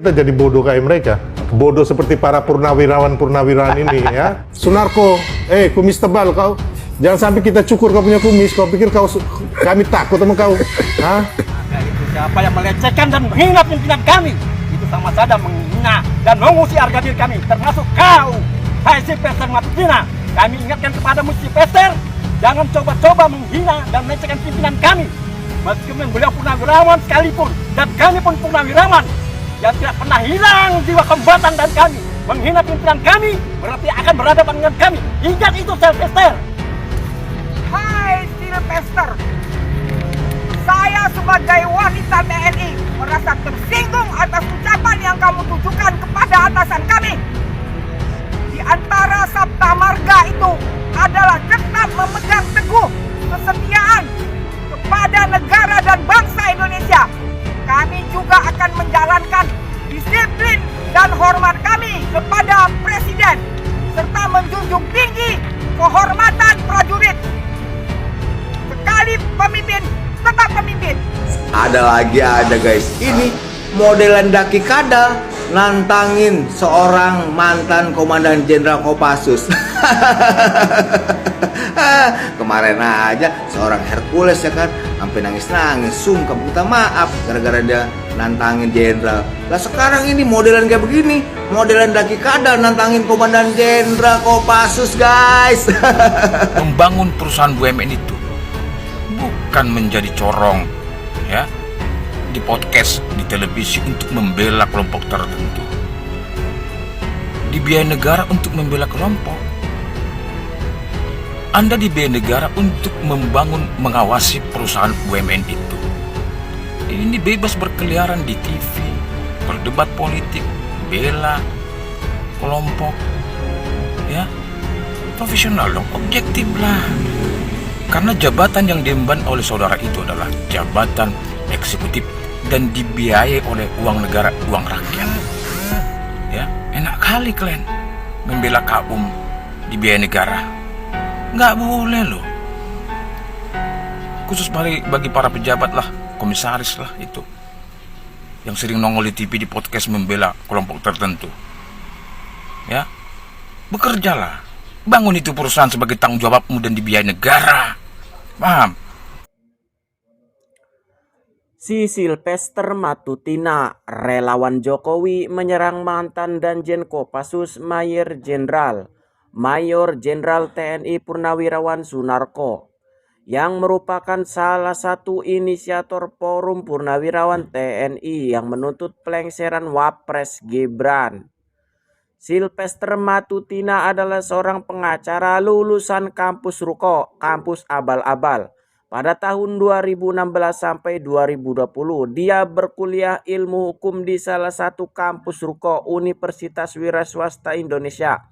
Kita jadi bodoh kayak mereka. Bodoh seperti para purnawirawan ini ya. Sunarko, kumis tebal kau. Jangan sampai kita cukur kau punya kumis. Kau pikir kami takut sama kau? Hah? Itu siapa yang melecehkan dan menghina pimpinan kami? Itu sama saja menghina dan mengusir harga diri kami, termasuk kau. Hai si Pester Matutina, kami ingatkan kepada si Pester, jangan coba-coba menghina dan melecehkan pimpinan kami. Meskipun beliau purnawirawan sekalipun, dan kami pun purnawirawan, yang tidak pernah hilang jiwa kombatan dari kami. Menghina pimpinan kami, berarti akan berhadapan dengan kami. Ingat itu, Sylvester. Hai Sylvester, saya sebagai wanita TNI merasa tersinggung atas ucapan yang kamu tujukan kepada atasan kami. Di antara sabta marga itu adalah tetap memegang teguh kesetiaan kepada negara dan bangsa Indonesia. Kami juga akan menjalankan disiplin dan hormat kami kepada Presiden serta menjunjung tinggi kehormatan prajurit. Sekali pemimpin, tetap pemimpin. Ada guys, ini modelan Daki Kadal nantangin seorang mantan Komandan Jenderal Kopassus. Kemarin aja seorang Hercules ya kan, sampai nangis-nangis, sungkem minta maaf gara-gara dia nantangin jenderal. Lah sekarang ini modelan kayak begini, modelan Daki Kadal nantangin Komandan Jenderal Kopassus, guys. Membangun perusahaan BUMN itu bukan menjadi corong ya di podcast, di televisi untuk membela kelompok tertentu. Dibiayai negara untuk membela kelompok. Anda dibiayai negara untuk membangun, mengawasi perusahaan BUMN itu. Ini bebas berkeliaran di TV, berdebat politik, bela kelompok, ya profesional dong, objektif lah. Karena jabatan yang diemban oleh saudara itu adalah jabatan eksekutif dan dibiayai oleh uang negara, uang rakyat. Ya, enak kali kalian membela kaum dibiayai negara. Nggak boleh loh. Khusus bagi para pejabat lah, komisaris lah itu, yang sering nongol di TV, di podcast membela kelompok tertentu. Ya, bekerjalah. Bangun itu perusahaan sebagai tanggung jawabmu dan dibiayai negara. Paham? Si Sylvester Matutina, relawan Jokowi, menyerang mantan Danjen Kopassus Mayor Jenderal TNI Purnawirawan Sunarko, yang merupakan salah satu inisiator Forum Purnawirawan TNI yang menuntut pelengseran Wapres Gibran. Sylvester Matutina adalah seorang pengacara lulusan kampus Ruko, kampus abal-abal. Pada tahun 2016 sampai 2020, dia berkuliah ilmu hukum di salah satu kampus Ruko, Universitas Wira Swasta Indonesia.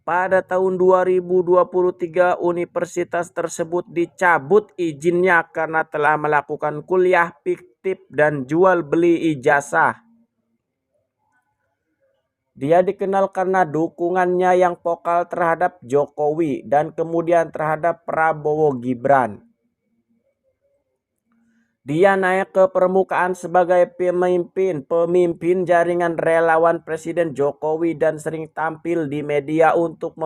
Pada tahun 2023, universitas tersebut dicabut izinnya karena telah melakukan kuliah fiktif dan jual beli ijazah. Dia dikenal karena dukungannya yang vokal terhadap Jokowi dan kemudian terhadap Prabowo Gibran. Dia naik ke permukaan sebagai pemimpin jaringan relawan Presiden Jokowi dan sering tampil di media untuk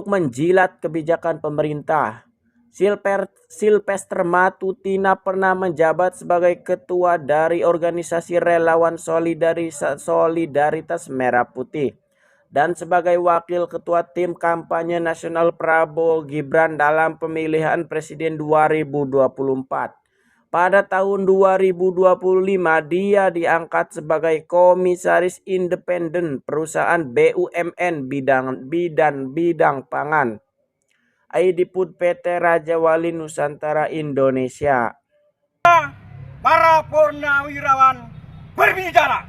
menjilat kebijakan pemerintah. Sylvester Matutina pernah menjabat sebagai ketua dari organisasi relawan Solidaritas Merah Putih dan sebagai wakil ketua tim kampanye nasional Prabowo Gibran dalam pemilihan presiden 2024. Pada tahun 2025 dia diangkat sebagai komisaris independen perusahaan BUMN bidang pangan Aidipud PT Raja Wali Nusantara Indonesia. Para purnawirawan berbicara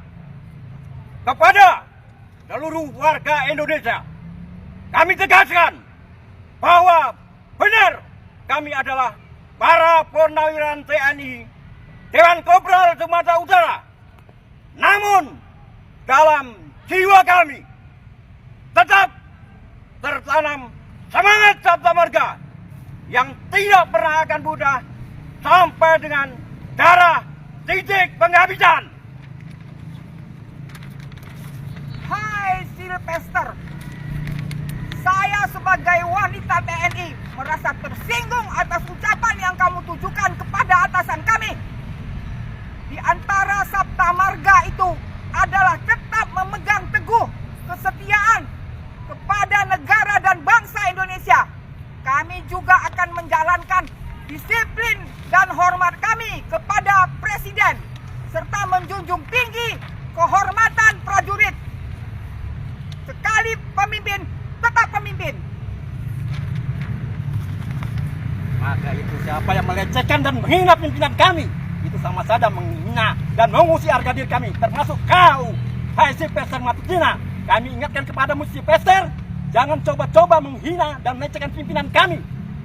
kepada seluruh warga Indonesia. Kami tegaskan bahwa benar kami adalah para purnawirawan TNI Dewan Kopral Sumatera Utara. Namun dalam jiwa kami tetap tertanam semangat Sabta Marga yang tidak pernah akan mudah sampai dengan darah titik penghabisan. Silvester, saya sebagai wanita TNI merasa tersinggung atas ucapan yang kamu tujukan kepada atasan kami. Di antara sabta marga itu adalah tetap memegang teguh kesetiaan kepada negara dan bangsa Indonesia. Kami juga akan menjalankan disiplin dan hormat kami kepada Presiden serta menjunjung tinggi kehormatan prajurit. Sekali pemimpin, tetap pemimpin. Maka itu siapa yang melecehkan dan menghina pimpinan kami, itu sama saja menghina dan mengusir harga diri kami, termasuk kau, hai si Pester Matutina. Kami ingatkan kepadamu si Pester, jangan coba-coba menghina dan melecehkan pimpinan kami.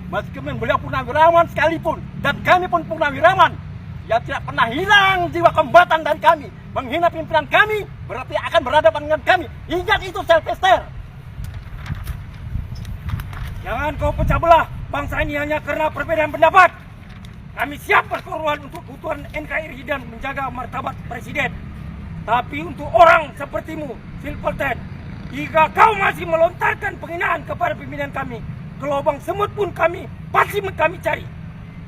Meskipun beliau purnawirawan sekalipun, dan kami pun purnawirawan, ya tidak pernah hilang jiwa kombatan dari kami. Menghina pimpinan kami berarti akan berhadapan dengan kami. Ingat itu, Pester. Jangan kau pecah belah bangsa ini hanya karena perbedaan pendapat. Kami siap berkorban untuk kebutuhan NKRI dan menjaga martabat Presiden. Tapi untuk orang sepertimu, Silverten, jika kau masih melontarkan penghinaan kepada pimpinan kami, ke lubang semut pun pasti kami cari.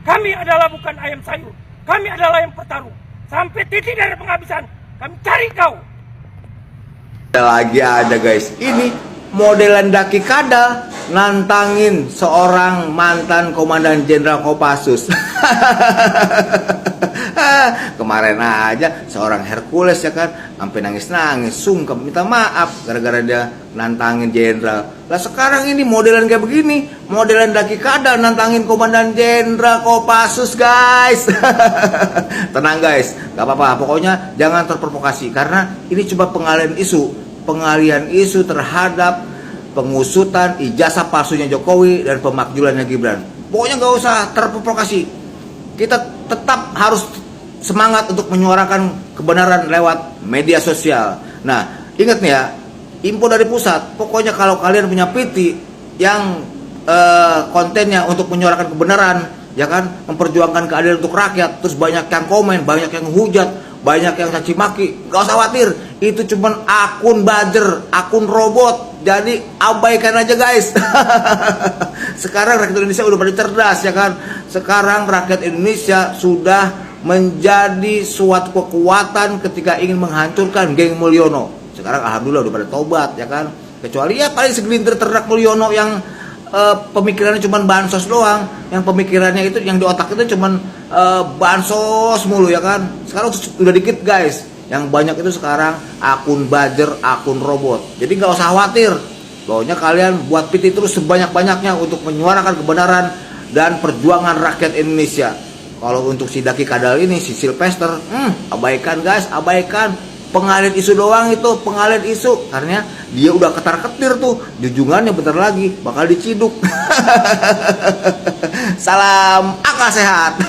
Kami adalah bukan ayam sayur. Kami adalah yang bertarung. Sampai titik dari penghabisan, kami cari kau. Lagi ada guys, ini modelan Daki Kadal nantangin seorang mantan Komandan Jenderal Kopassus. Kemarin aja seorang Hercules ya kan, sampai nangis-nangis, sungkem minta maaf gara-gara dia nantangin jenderal. Lah sekarang ini modelan kayak begini, modelan Daki Kadal nantangin Komandan Jenderal Kopassus guys. Tenang guys, gak apa-apa, pokoknya jangan terprovokasi karena ini cuma pengalian isu terhadap pengusutan ijazah palsunya Jokowi dan pemakjulannya Gibran. Pokoknya nggak usah terprovokasi. Kita tetap harus semangat untuk menyuarakan kebenaran lewat media sosial. Nah, ingat nih ya, info dari pusat. Pokoknya kalau kalian punya PT yang kontennya untuk menyuarakan kebenaran, ya kan, memperjuangkan keadilan untuk rakyat, terus banyak yang komen, banyak yang hujat, banyak yang caci maki, gak usah khawatir, itu cuman akun buzzer, akun robot, jadi abaikan aja guys. Sekarang rakyat Indonesia udah pada cerdas ya kan. Sekarang rakyat Indonesia sudah menjadi suatu kekuatan ketika ingin menghancurkan geng Mulyono. Sekarang alhamdulillah udah pada tobat ya kan. Kecuali ya paling segelintir ternak Mulyono yang pemikirannya cuma bansos doang, yang pemikirannya itu yang di otak itu cuma bansos mulu ya kan. Sekarang udah dikit guys, yang banyak itu sekarang akun buzzer, akun robot. Jadi nggak usah khawatir, pokoknya kalian buat PT terus sebanyak-banyaknya untuk menyuarakan kebenaran dan perjuangan rakyat Indonesia. Kalau untuk si Daki Kadal ini, si Silvester, abaikan guys, abaikan. Pengalian isu doang itu, pengalian isu. Karena dia udah ketar-ketir tuh, junjungannya bentar lagi bakal diciduk. Salam akal sehat.